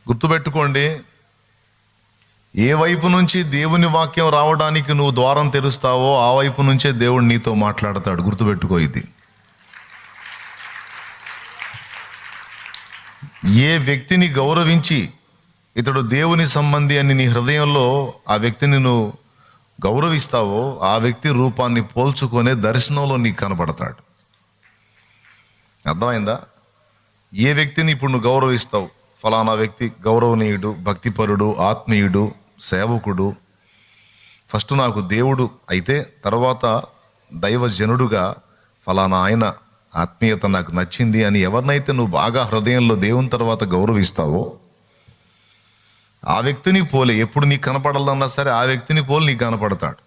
గుర్తుపెట్టుకోండి, ఏ వైపు నుంచి దేవుని వాక్యం రావడానికి నువ్వు ద్వారం తెరుస్తావో ఆ వైపు నుంచే దేవుడు నీతో మాట్లాడతాడు. గుర్తుపెట్టుకో ఇది. ఏ వ్యక్తిని గౌరవించి ఇతడు దేవుని సంబంధి అని నీ హృదయంలో ఆ వ్యక్తిని నువ్వు గౌరవిస్తావో ఆ వ్యక్తి రూపాన్ని పోల్చుకొనే దర్శనంలో నీకు కనపడతాడు. అర్థమైందా? ఏ వ్యక్తిని ఇప్పుడు నువ్వు గౌరవిస్తావు, ఫలానా వ్యక్తి గౌరవనీయుడు, భక్తిపరుడు, ఆత్మీయుడు, సేవకుడు, ఫస్ట్ నాకు దేవుడు అయితే తర్వాత దైవజనుడుగా ఫలానా ఆయన ఆత్మీయత నాకు నచ్చింది అని ఎవరినైతే నువ్వు బాగా హృదయంలో దేవుని తర్వాత గౌరవిస్తావో ఆ వ్యక్తిని పోలే, ఎప్పుడు నీకు కనపడాలన్నా సరే ఆ వ్యక్తిని పోలి నీకు కనపడతాడు.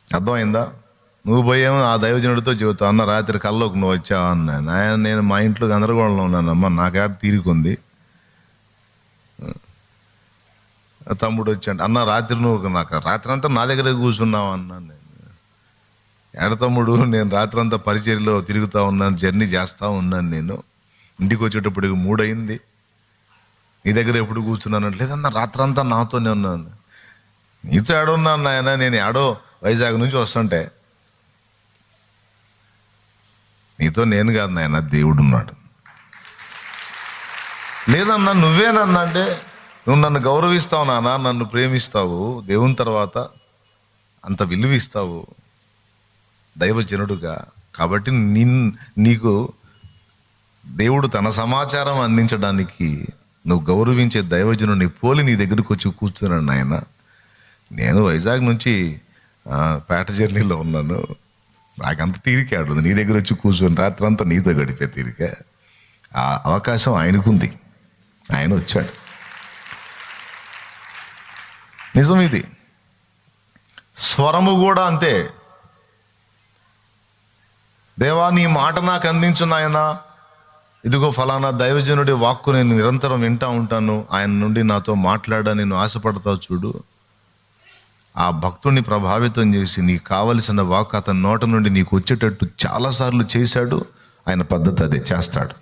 అర్థమైందా? నువ్వు పోయేమో ఆ దైవజనుడితో చెబుతావు, అన్న రాత్రి కల్లోకి నువ్వు వచ్చావా అన్నాను. నేను మా ఇంట్లో గందరగోళంలో ఉన్నానమ్మా, నాకేట తీరుకుంది. తమ్ముడు వచ్చాడు, అన్న రాత్రి నువ్వు నాకు రాత్రి అంతా నా దగ్గరే కూర్చున్నావు అన్నాను. నేను ఏడ తమ్ముడు, నేను రాత్రి అంతా పరిచర్యలో తిరుగుతూ ఉన్నాను, జర్నీ చేస్తూ ఉన్నాను. నేను ఇంటికి వచ్చేటప్పటికి 3 అయింది, నీ దగ్గర ఎప్పుడు కూర్చున్నాను. లేదన్నా రాత్రంతా నాతోనే ఉన్నాను. నీతో ఏడున్నాను నాయన, నేను ఏడో వైజాగ్ నుంచి వస్తుంటే. నీతో నేను కాదు నాయన, దేవుడు ఉన్నాడు. లేదన్నా నువ్వేనన్నా అంటే, నువ్వు నన్ను గౌరవిస్తావు నాన్న, నన్ను ప్రేమిస్తావు, దేవుని తర్వాత అంత విలువిస్తావు దైవజనుడుగా, కాబట్టి నీకు దేవుడు తన సమాచారం అందించడానికి నువ్వు గౌరవించే దైవజనుడిని పోలి నీ దగ్గరకు వచ్చి కూర్చున్నాను నాయన. నేను వైజాగ్ నుంచి పేట జర్నీలో ఉన్నాను, నాకంత తీరికాడు నీ దగ్గర వచ్చి కూర్చొని రాత్రంతా నీతో గడిపే తీరిక. ఆ అవకాశం ఆయనకుంది, ఆయన వచ్చాడు. నిజం ఇది. స్వరము కూడా అంతే. దేవా నీ మాట నాకు అందించు నాయనా, ఇదిగో ఫలానా దైవజనుడి వాక్కు నేను నిరంతరం వింటూ ఉంటాను, ఆయన నుండి నాతో మాట్లాడని నువ్వు ఆశపడతావు చూడు. ఆ భక్తుడిని ప్రభావితం చేసి నీకు కావలసిన వాక్కు అతని నోట నుండి నీకు వచ్చేటట్టు చాలాసార్లు చేశాడు. ఆయన పద్ధతి అదే చేస్తాడు.